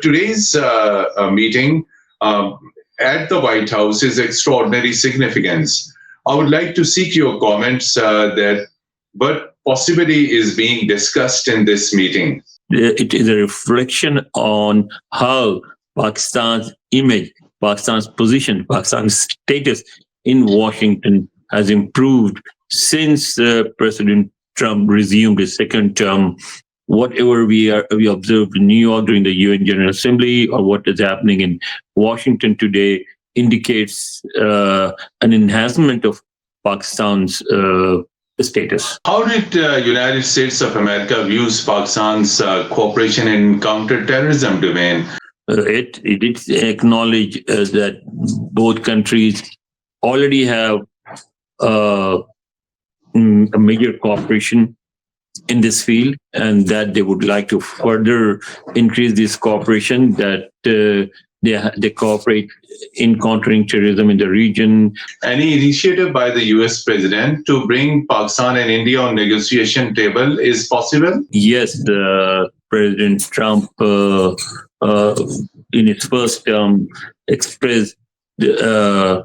today's meeting at the White House is extraordinary significance. I would like to seek your comments that what possibly is being discussed in this meeting. It is a reflection on how Pakistan's image, Pakistan's position, Pakistan's status in Washington has improved since President Trump resumed his second term. Whatever we observed in New York during the UN General Assembly, or what is happening in Washington today, indicates an enhancement of Pakistan's status. How did United States of America views Pakistan's cooperation in counterterrorism domain? It did acknowledge that both countries already have a major cooperation in this field, and that they would like to further increase this cooperation, that they cooperate in countering terrorism in the region. Any initiative by the US president to bring Pakistan and India on negotiation table is possible? Yes, President Trump in his first term expressed a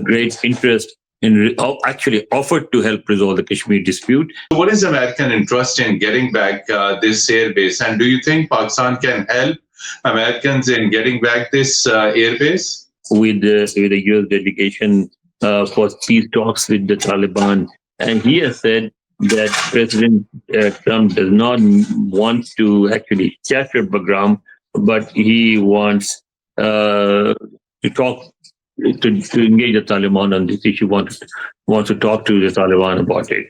great interest in actually offered to help resolve the Kashmir dispute. What is American interest in getting back this airbase, and do you think Pakistan can help Americans in getting back this airbase? With the US delegation for peace talks with the Taliban, and he has said that President Trump does not want to actually capture Bagram, but he wants to talk to engage the Taliban on this issue. Wants to talk to the Taliban about it.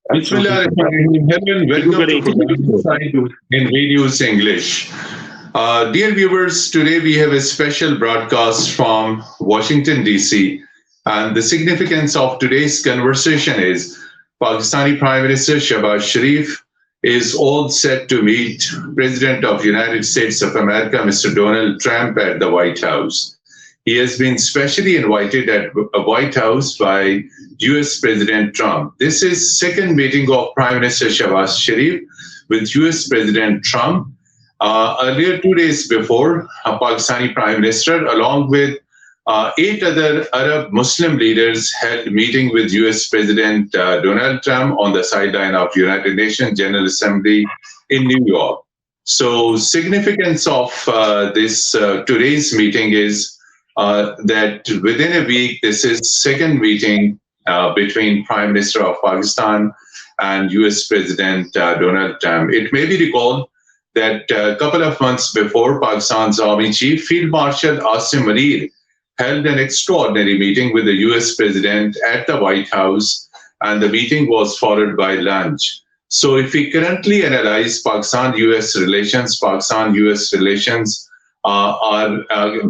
Welcome to in Videos English. Dear viewers, today we have a special broadcast from Washington, D.C. And the significance of today's conversation is Pakistani Prime Minister Shehbaz Sharif is all set to meet President of the United States of America, Mr. Donald Trump, at the White House. He has been specially invited at the White House by US President Trump. This is second meeting of Prime Minister Shehbaz Sharif with US President Trump. Earlier, 2 days before, a Pakistani Prime Minister, along with 8 other Arab Muslim leaders, held a meeting with US President Donald Trump on the sideline of United Nations General Assembly in New York. So, significance of this today's meeting is that within a week, this is second meeting between Prime Minister of Pakistan and US President Donald Trump. It may be recalled that a couple of months before, Pakistan's Army Chief Field Marshal Asim Munir held an extraordinary meeting with the US President at the White House, and the meeting was followed by lunch. So if we currently analyze Pakistan-US relations are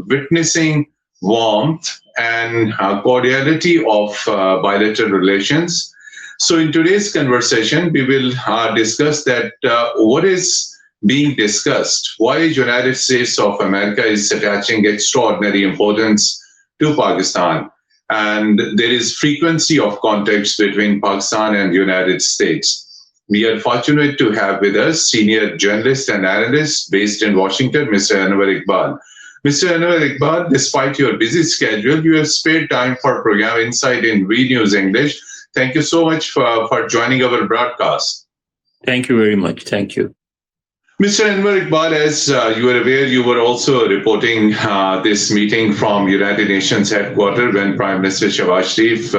witnessing warmth and cordiality of bilateral relations. So in today's conversation, we will discuss that what is being discussed, why United States of America is attaching extraordinary importance to Pakistan. And there is frequency of contacts between Pakistan and United States. We are fortunate to have with us senior journalist and analyst based in Washington, Mr. Anwar Iqbal. Mr. Anwar Iqbal, despite your busy schedule, you have spared time for program Insight in V News English. Thank you so much for joining our broadcast. Thank you very much. Thank you. Mr. Anwar Iqbal, as you are aware, you were also reporting this meeting from United Nations headquarters when Prime Minister Shehbaz Sharif,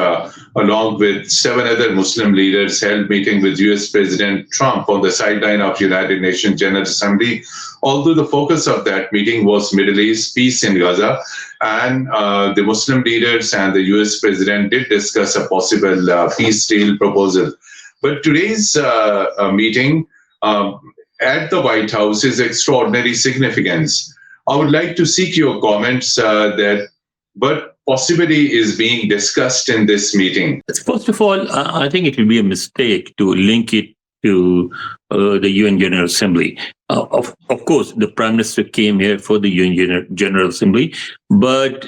along with 7 other Muslim leaders, held meeting with US President Trump on the sideline of United Nations General Assembly. Although the focus of that meeting was Middle East peace in Gaza, and the Muslim leaders and the US President did discuss a possible peace deal proposal. But today's meeting at the White House is extraordinary significance. I would like to seek your comments that what possibly is being discussed in this meeting. First of all, I think it will be a mistake to link it to the UN General Assembly. Of course, the Prime Minister came here for the UN General Assembly, but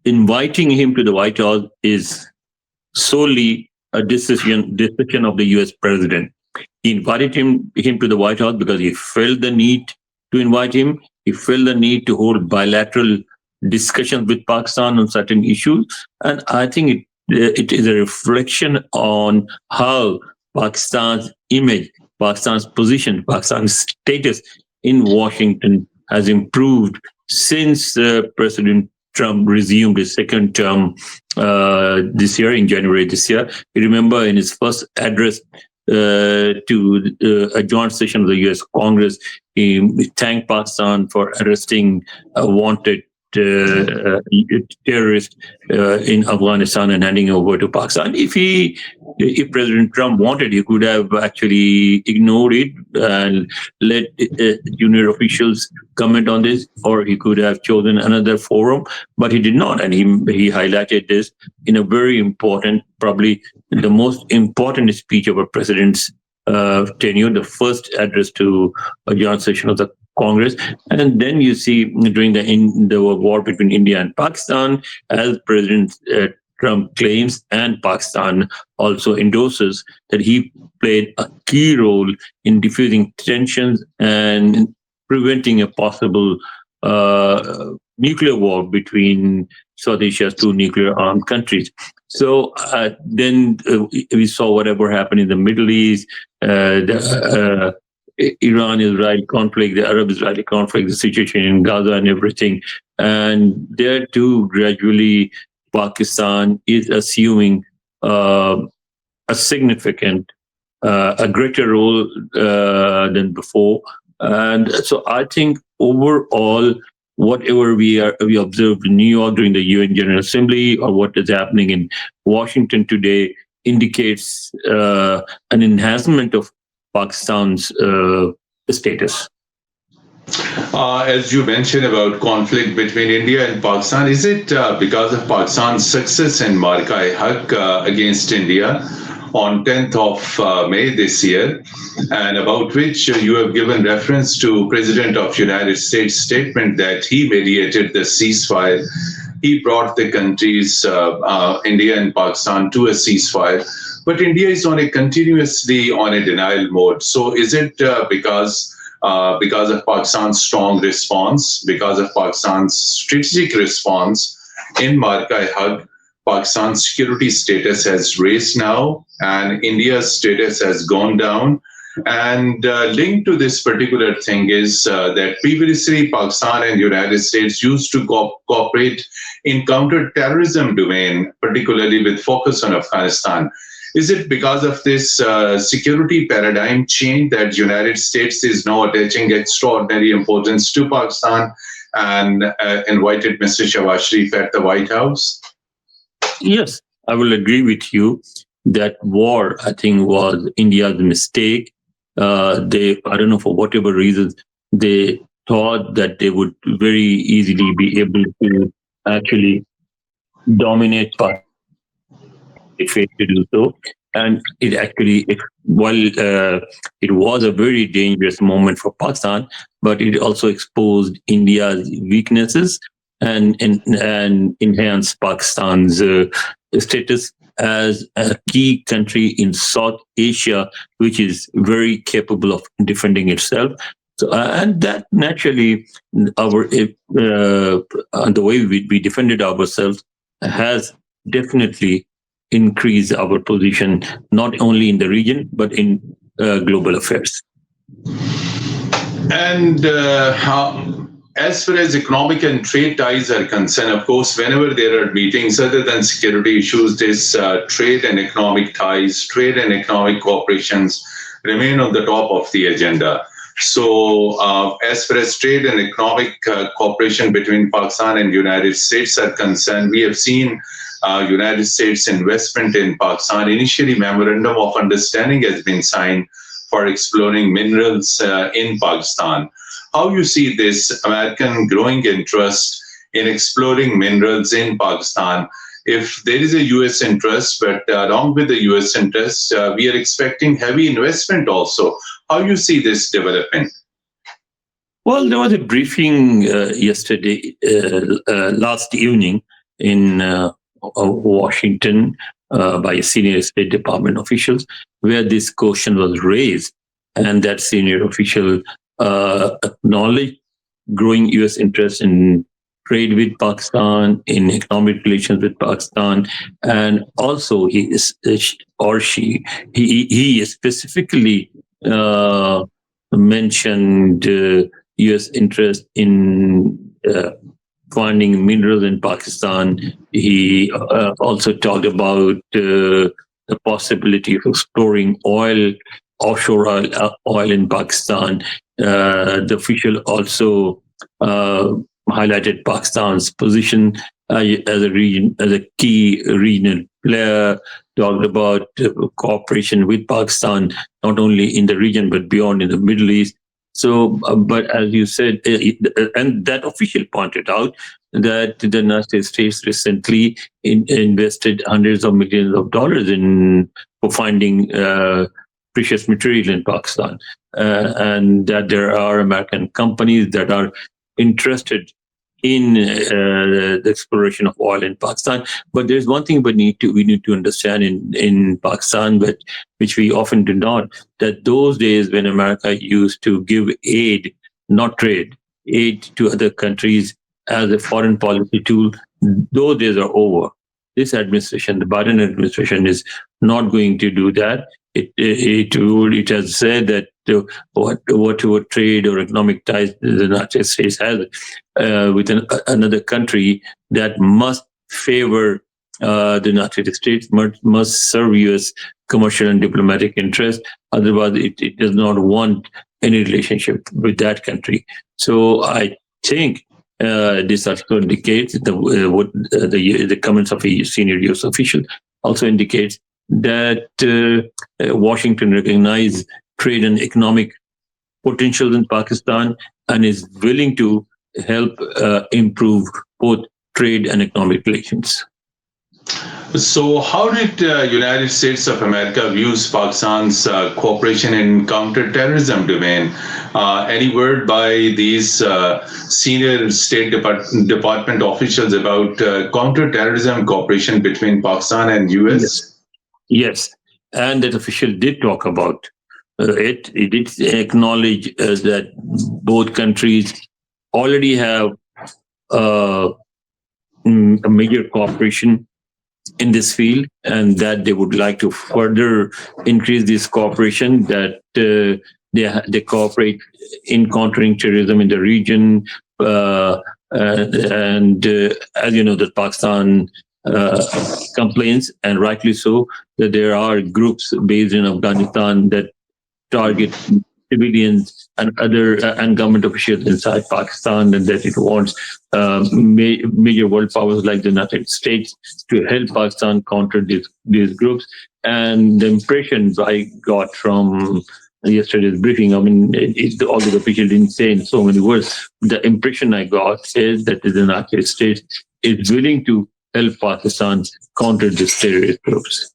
inviting him to the White House is solely a decision of the US President. He invited him to the White House because he felt the need to invite him. He felt the need to hold bilateral discussions with Pakistan on certain issues. And I think it is a reflection on how Pakistan's image, Pakistan's position, Pakistan's status in Washington has improved since President Trump resumed his second term this year, in January this year. You remember in his first address to a joint session of the U.S. Congress, he thanked Pakistan for arresting a wanted terrorist in Afghanistan and handing over to Pakistan. If President Trump wanted, he could have actually ignored it and let junior officials comment on this, or he could have chosen another forum, but he did not. And he highlighted this in a very important, probably the most important speech of a president's tenure, the first address to a joint session of the Congress. And then you see during the war between India and Pakistan, as President Trump claims, and Pakistan also endorses, that he played a key role in diffusing tensions and preventing a possible nuclear war between South Asia's two nuclear-armed countries. So then we saw whatever happened in the Middle East, the Iran-Israel conflict, the Arab-Israeli conflict, the situation in Gaza and everything. And there too, gradually, Pakistan is assuming a significant, a greater role than before. And so I think overall, whatever we observed in New York during the UN General Assembly, or what is happening in Washington today, indicates an enhancement of Pakistan's status. As you mentioned about conflict between India and Pakistan, is it because of Pakistan's success in Marka-e-Haq against India on 10th of May this year, and about which you have given reference to President of United States' statement that he mediated the ceasefire. He brought the countries, India and Pakistan, to a ceasefire. But India is continuously on a denial mode. So is it because of Pakistan's strong response, because of Pakistan's strategic response in Marka-e-Haq, Pakistan's security status has raised now, and India's status has gone down? And linked to this particular thing is that previously Pakistan and United States used to cooperate in counter-terrorism domain, particularly with focus on Afghanistan. Is it because of this security paradigm change that United States is now attaching extraordinary importance to Pakistan and invited Mr. Shawaz Sharif at the White House? Yes, I will agree with you. That war, I think, was India's mistake. I don't know, for whatever reasons, they thought that they would very easily be able to actually dominate Pakistan if they failed to do so. And it actually, while it was a very dangerous moment for Pakistan, but it also exposed India's weaknesses and enhanced Pakistan's status as a key country in South Asia, which is very capable of defending itself. So, and that naturally, the way we defended ourselves has definitely increased our position, not only in the region, but in global affairs. And as far as economic and trade ties are concerned, of course, whenever there are meetings other than security issues, this trade and economic ties, trade and economic cooperations remain on the top of the agenda. So as far as trade and economic cooperation between Pakistan and United States are concerned, we have seen United States investment in Pakistan. Initially, memorandum of understanding has been signed for exploring minerals in Pakistan. How you see this American growing interest in exploring minerals in Pakistan, if there is a US interest, but along with the US interest, we are expecting heavy investment also. How you see this developing? Well, there was a briefing yesterday, last evening in Washington by senior State Department officials, where this question was raised, and that senior official acknowledged growing U.S. interest in trade with Pakistan, in economic relations with Pakistan, and also he is or she he specifically mentioned U.S. interest in finding minerals in Pakistan. He also talked about the possibility of exploring offshore oil in Pakistan. The official also highlighted Pakistan's position as a key regional player. Talked about cooperation with Pakistan, not only in the region but beyond in the Middle East. So, but as you said, and that official pointed out that the United States recently invested hundreds of millions of dollars in for finding precious material in Pakistan, and that there are American companies that are interested in the exploration of oil in Pakistan. But there's one thing we need to understand in Pakistan, but which we often do not, that those days when America used to give aid, not trade, aid to other countries as a foreign policy tool, those days are over. This administration, the Biden administration, is not going to do that. It has said that whatever trade or economic ties the United States has with another country, that must favor the United States, must serve U.S. commercial and diplomatic interests. Otherwise, it does not want any relationship with that country. So I think this article indicates the comments of a senior U.S. official also indicates that Washington recognizes trade and economic potentials in Pakistan and is willing to help improve both trade and economic relations. So, how did United States of America views Pakistan's cooperation in counterterrorism domain? Any word by these senior State Department officials about counterterrorism cooperation between Pakistan and US? Yes, and that official did talk about it. He did acknowledge that both countries already have a major cooperation in this field, and that they would like to further increase this cooperation. That they cooperate in countering terrorism in the region, and as you know, that Pakistan complains, and rightly so, that there are groups based in Afghanistan that target civilians and other and government officials inside Pakistan, and that it wants major world powers like the United States to help Pakistan counter these groups. And the impression I got from yesterday's briefing, I mean, although the official didn't say in so many words, the impression I got is that the United States is willing to help Pakistan counter these terrorist groups.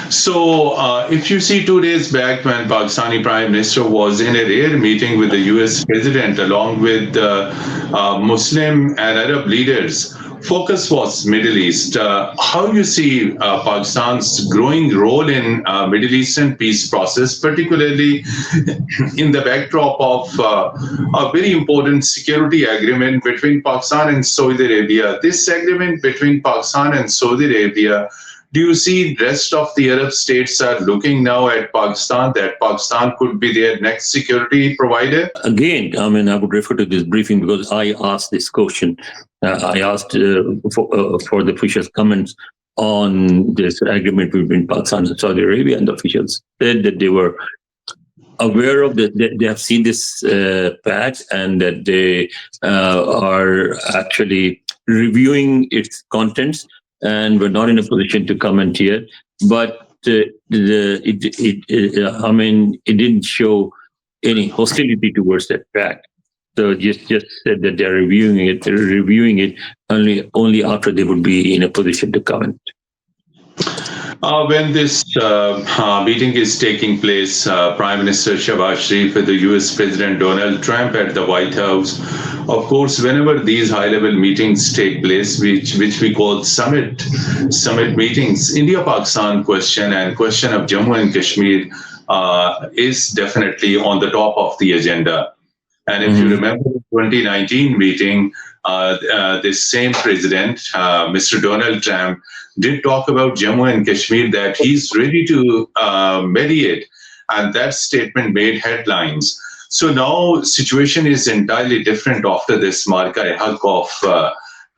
So, if you see 2 days back when Pakistani Prime Minister was in a rare meeting with the US President along with Muslim and Arab leaders, focus was Middle East. How you see Pakistan's growing role in Middle Eastern peace process, particularly in the backdrop of a very important security agreement between Pakistan and Saudi Arabia. This agreement between Pakistan and Saudi Arabia, do you see rest of the Arab states are looking now at Pakistan, that Pakistan could be their next security provider? Again, I mean, I would refer to this briefing because I asked this question. I asked for the officials' comments on this agreement between Pakistan and Saudi Arabia, and the officials said that they were aware of that, they have seen this patch, and that they are actually reviewing its contents, and we're not in a position to comment yet. But I mean, it didn't show any hostility towards that fact. So just said that they're reviewing it. They're reviewing it only after they would be in a position to comment. When this meeting is taking place, Prime Minister Shahbaz Sharif with the US President Donald Trump at the White House, of course, whenever these high-level meetings take place, which we call summit meetings, India-Pakistan question and question of Jammu and Kashmir is definitely on the top of the agenda. And if you Mhm. remember the 2019 meeting, this same president, Mr. Donald Trump, did talk about Jammu and Kashmir that he's ready to mediate, and that statement made headlines. So now situation is entirely different after this Marka hug of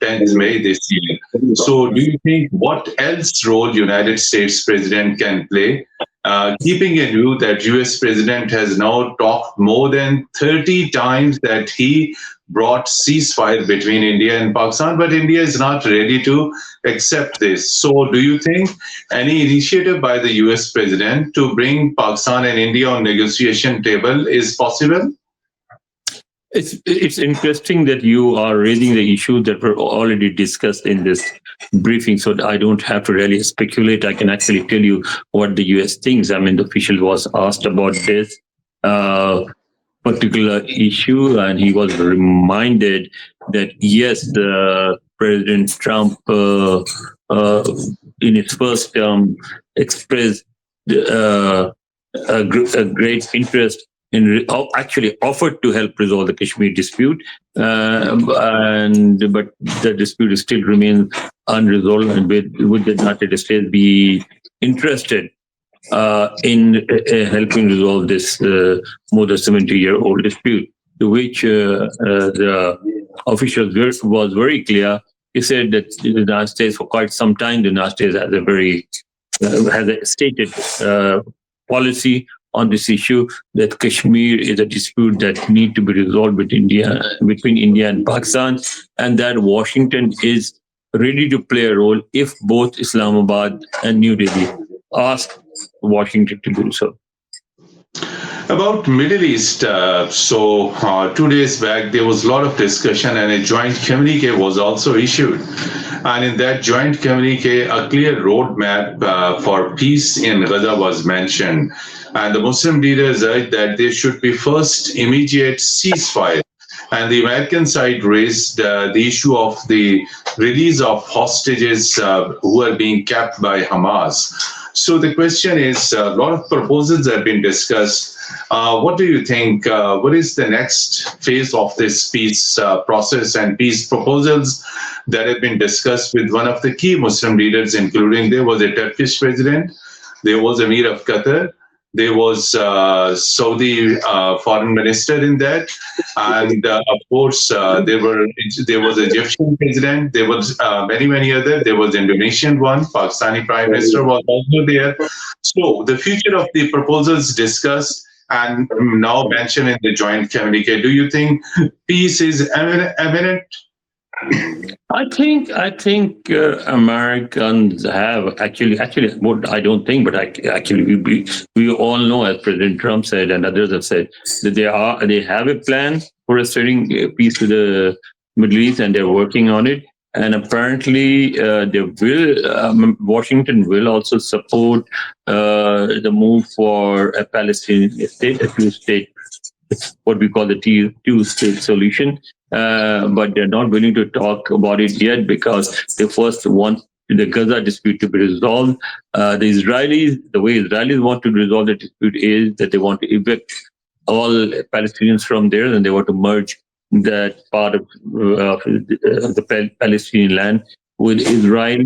10th May this year. So do you think what else role United States president can play? Keeping in view that US president has now talked more than 30 times that he brought ceasefire between India and Pakistan, but India is not ready to accept this. So do you think any initiative by the US president to bring Pakistan and India on negotiation table is possible? It's interesting that you are raising the issue that were already discussed in this briefing, so I don't have to really speculate. I can actually tell you what the US thinks. I mean, the official was asked about this uh, particular issue, and he was reminded that yes, President Trump, in his first term, expressed uh, a great interest actually offered to help resolve the Kashmir dispute, and but the dispute still remains unresolved. And would the United States be interested in helping resolve this more than 70-year-old dispute? To which the official was very clear. He said that the United States, for quite some time, the United States has a stated policy on this issue that Kashmir is a dispute that need to be resolved between India and Pakistan, and that Washington is ready to play a role if both Islamabad and New Delhi ask Washington to do so. About Middle East, 2 days back there was a lot of discussion and a joint communique was also issued. And in that joint communique, a clear roadmap for peace in Gaza was mentioned. And the Muslim leaders urged that there should be first immediate ceasefire. And the American side raised the issue of the release of hostages who are being kept by Hamas. So the question is, a lot of proposals have been discussed. What do you think? What is the next phase of this peace process and peace proposals that have been discussed with one of the key Muslim leaders, including there was a Turkish president, there was Emir of Qatar, there was Saudi foreign minister in that, and of course there was Egyptian president. There was many other. There was Indonesian one. Pakistani prime minister was also there. So the future of the proposals discussed and now mentioned in the joint communique. Do you think peace is imminent? I think Americans have actually what I don't think, but actually we all know, as President Trump said and others have said, that they have a plan for restoring peace to the Middle East, and they're working on it. And apparently, they will. Washington will also support the move for a Palestinian state, a two-state, what we call the two-state solution. But they're not willing to talk about it yet because they first want the Gaza dispute to be resolved. The way Israelis want to resolve the dispute is that they want to evict all Palestinians from there, and they want to merge that part of the Palestinian land with Israel.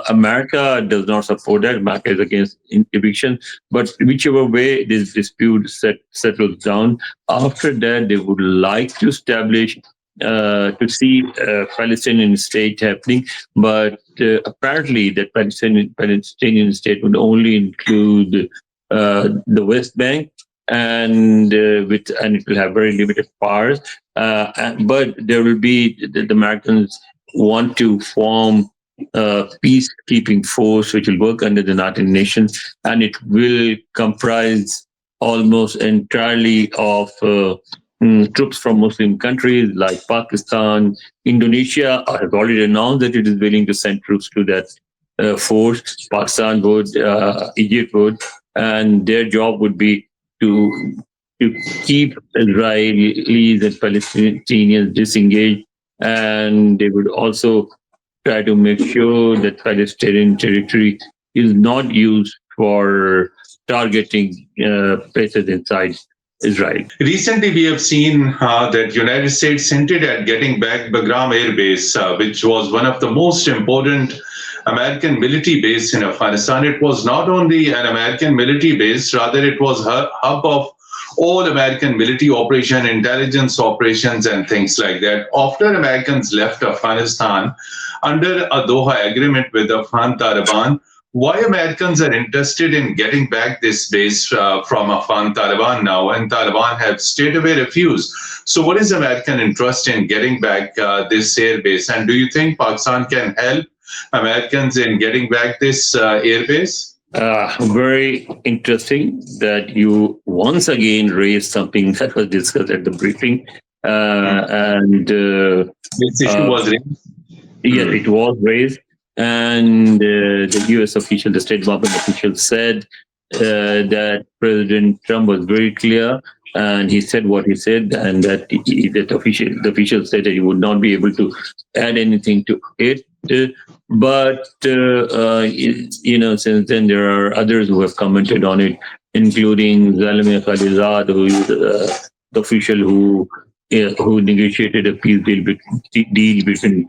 America does not support that. America is against eviction. But whichever way this dispute settles down, after that they would like to establish to see a Palestinian state happening. But apparently, that Palestinian state would only include the West Bank, and it will have very limited powers. But there will be the Americans want to form a peacekeeping force which will work under the United Nations, and it will comprise almost entirely of troops from Muslim countries like Pakistan. Indonesia has already announced that it is willing to send troops to that force. Pakistan would, Egypt would, and their job would be to to keep Israelis and Palestinians disengaged, and they would also try to make sure that Palestinian territory is not used for targeting places inside Israel. Recently, we have seen that United States hinted at getting back Bagram Air Base, which was one of the most important American military base in Afghanistan. It was not only an American military base, rather it was a hub of all American military operation, intelligence operations, and things like that. After Americans left Afghanistan under a Doha agreement with the Afghan Taliban, why Americans are interested in getting back this base from Afghan Taliban now, and Taliban have straight away refused. So, what is American interest in getting back this air base? And do you think Pakistan can help Americans in getting back this air base? Very interesting that you once again raised something that was discussed at the briefing. And This issue was raised. Yes, it was raised. And the US official, the State Department official said that President Trump was very clear and he said what he said, and that the official said that he would not be able to add anything to it. But since then there are others who have commented on it, including Zalmay Khalilzad, who is the official who negotiated a peace deal between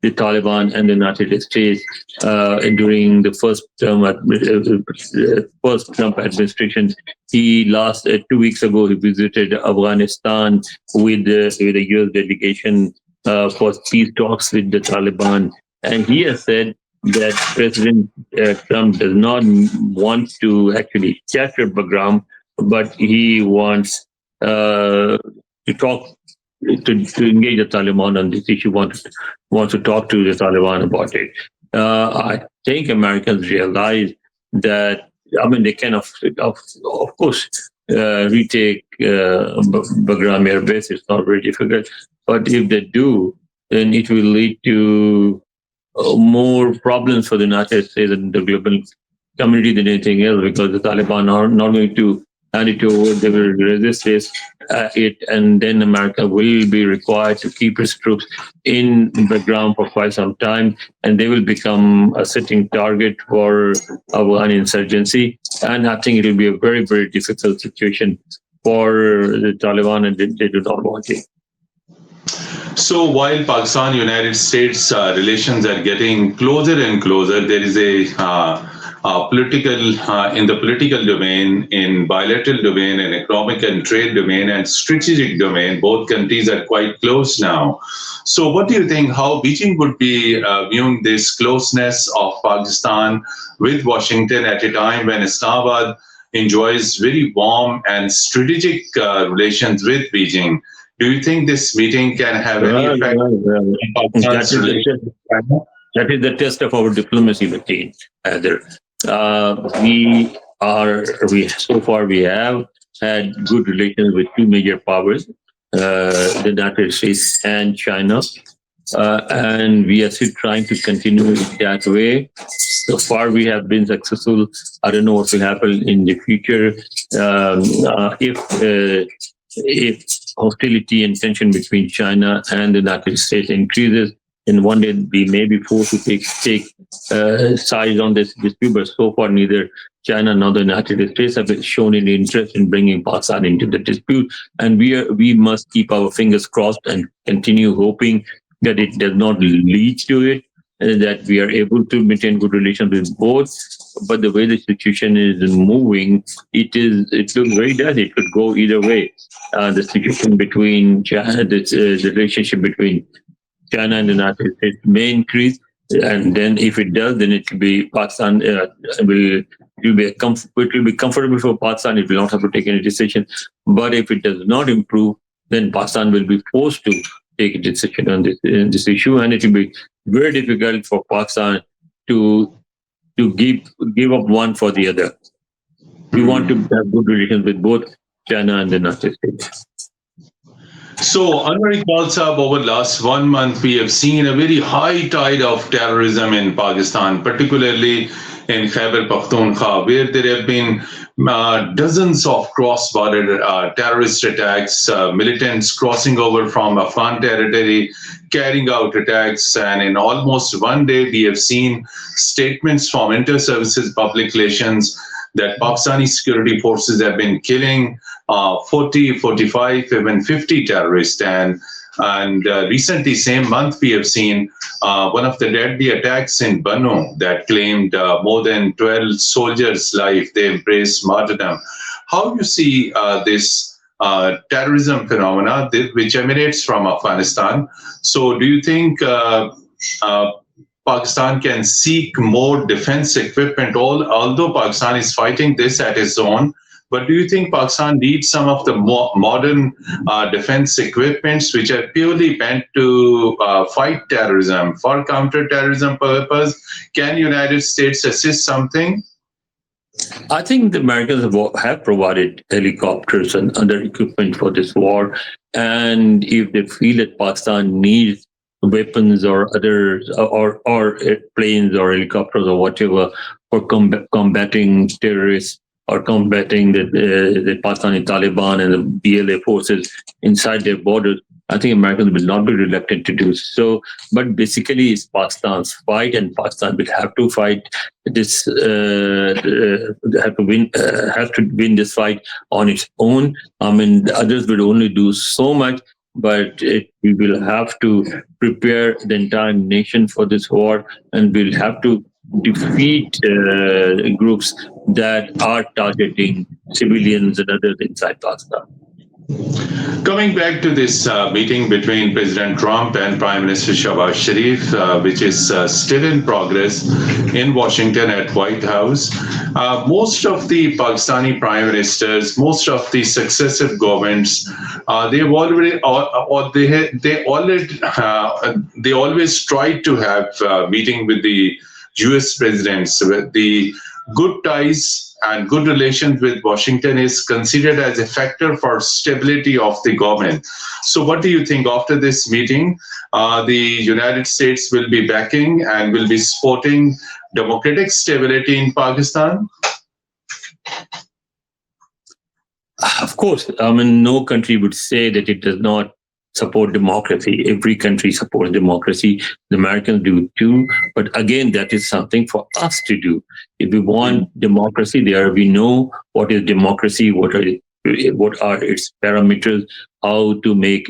the Taliban and the United States during the first Trump administration. He 2 weeks ago he visited Afghanistan with a U.S. delegation for peace talks with the Taliban, and he has said that President Trump does not want to actually capture Bagram, but he wants to talk to engage the Taliban on this issue, wants to talk to the Taliban about it. I think Americans realize that, I mean, they can, of course, retake Bagram Air Base. It's not very difficult. But if they do, then it will lead to more problems for the United States and the global community than anything else, because the Taliban are not going to hand it over. They will resist it, and then America will be required to keep its troops in the ground for quite some time, and they will become a sitting target for Afghan insurgency. And I think it will be a very, very difficult situation for the Taliban, and they do not want it. So while Pakistan United States relations are getting closer and closer, there is a political in the political domain, in bilateral domain, and economic and trade domain, and strategic domain. Both countries are quite close now. So, what do you think? How Beijing would be viewing this closeness of Pakistan with Washington at a time when Islamabad enjoys very warm and strategic relations with Beijing? Do you think this meeting can have any effect on Pakistan's relations with China? That is the test of our diplomacy, Mateen. We have had good relations with two major powers, the United States and China, and we are still trying to continue in that way. So far, we have been successful. I don't know what will happen in the future. If hostility and tension between China and the United States increases, then one day we may be forced to take sides on this dispute. But so far, neither China nor the United States have shown any interest in bringing Pakistan into the dispute. And we must keep our fingers crossed and continue hoping that it does not lead to it, and that we are able to maintain good relations with both. But the way the situation is moving, it looks very bad. It could go either way. The situation between China, the relationship between China and the United States may increase, and then if it does, then it will be Pakistan. It will be comfortable for Pakistan. It will not have to take any decision. But if it does not improve, then Pakistan will be forced to take a decision on this issue, and it will be very difficult for Pakistan to give up one for the other. We want to have good relations with both China and the United States. So, Anwar Iqbal Saab, over last 1 month, we have seen a very high tide of terrorism in Pakistan, particularly in Khyber Pakhtunkhwa, where there have been dozens of cross-border terrorist attacks, militants crossing over from Afghan territory, carrying out attacks, and in almost one day, we have seen statements from inter-services public relations that Pakistani security forces have been killing 40, 45, even 50 terrorists. And recently, same month, we have seen one of the deadly attacks in Banu that claimed more than 12 soldiers' life. They embraced martyrdom. How do you see this terrorism phenomena, which emanates from Afghanistan? So, do you think uh, Pakistan can seek more defense equipment, although Pakistan is fighting this at its own? But do you think Pakistan needs some of the more modern defense equipments which are purely meant to fight terrorism for counter-terrorism purpose? Can United States assist something? I think the Americans have provided helicopters and other equipment for this war. And if they feel that Pakistan needs weapons or other or planes or helicopters or whatever for combating terrorists or combating the Pakistani Taliban and the BLA forces inside their borders, I think Americans will not be reluctant to do so. But basically, it's Pakistan's fight, and Pakistan will have to fight this have to win this fight on its own. I mean, the others will only do so much, but we will have to prepare the entire nation for this war, and we'll have to defeat groups that are targeting civilians and others inside Pakistan. Coming back to this meeting between President Trump and Prime Minister Shahbaz Sharif, which is still in progress in Washington at White House, most of the Pakistani prime ministers, most of the successive governments, they've already, or they always tried to have meeting with the U.S. presidents. With the good ties and good relations with Washington is considered as a factor for stability of the government. So, what do you think after this meeting? The United States will be backing and will be supporting democratic stability in Pakistan? Of course, I mean, no country would say that it does not support democracy. Every country supports democracy. The Americans do too. But again, that is something for us to do. If we want democracy, there we know what is democracy, what are its parameters, how to make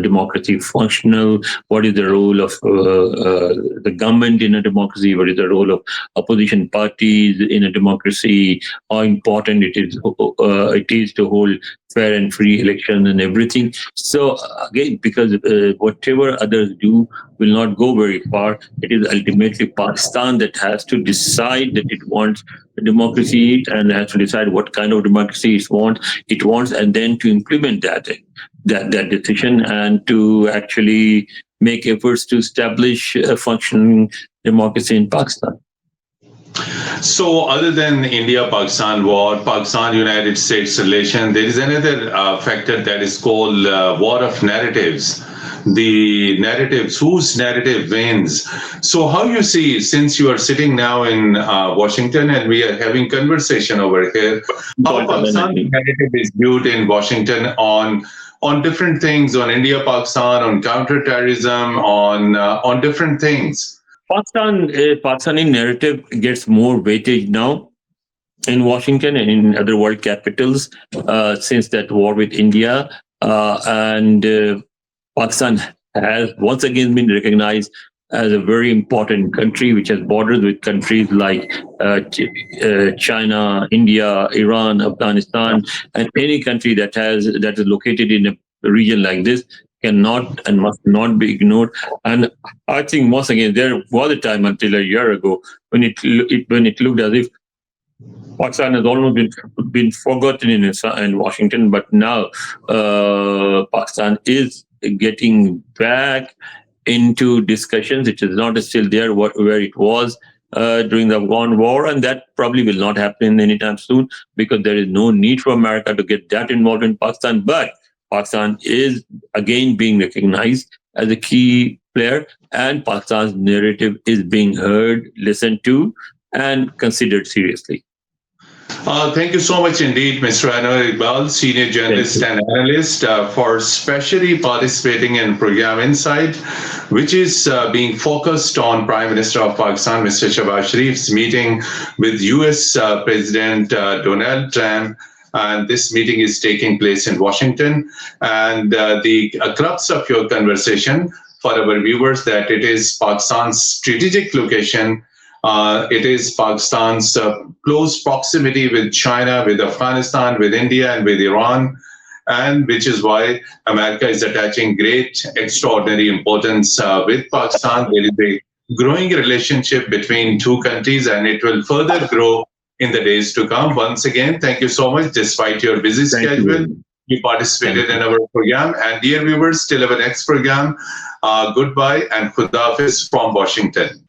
democracy functional, what is the role of the government in a democracy, what is the role of opposition parties in a democracy, how important it is to hold fair and free elections and everything. So again, because whatever others do will not go very far. It is ultimately Pakistan that has to decide that it wants a democracy and has to decide what kind of democracy it wants, and then to implement that decision and to actually make efforts to establish a functioning democracy in Pakistan. So, other than India-Pakistan war, Pakistan-United States relation, there is another factor that is called war of narratives. The narratives, whose narrative wins. So, how you see, since you are sitting now in Washington and we are having conversation over here, how Pakistan narrative is viewed in Washington on different things, on India-Pakistan, on counterterrorism, on different things. Pakistani narrative gets more weightage now in Washington and in other world capitals since that war with India. And Pakistan has once again been recognized as a very important country which has borders with countries like China, India, Iran, Afghanistan, and any country that is located in a region like this cannot and must not be ignored. And I think once again there was a time until a year ago when it looked as if Pakistan has almost been forgotten in Washington, but now Pakistan is getting back into discussions. It is not still there where it was during the Afghan war, and that probably will not happen anytime soon because there is no need for America to get that involved in Pakistan. But Pakistan is again being recognized as a key player, and Pakistan's narrative is being heard, listened to, and considered seriously. Thank you so much indeed, Mr. Anwar Iqbal, senior Thank journalist you. and analyst, for specially participating in program Insight, which is being focused on Prime Minister of Pakistan, Mr. Shehbaz Sharif's meeting with U.S. President Donald Trump. And this meeting is taking place in Washington. And the crux of your conversation for our viewers that it is Pakistan's strategic location. It is Pakistan's close proximity with China, with Afghanistan, with India, and with Iran, and which is why America is attaching great, extraordinary importance with Pakistan. There is a growing relationship between two countries, and it will further grow in the days to come. Once again, thank you so much, despite your busy Thank you. schedule. You participated in our program. And dear viewers, till our next program, goodbye and Khuda Hafiz from Washington.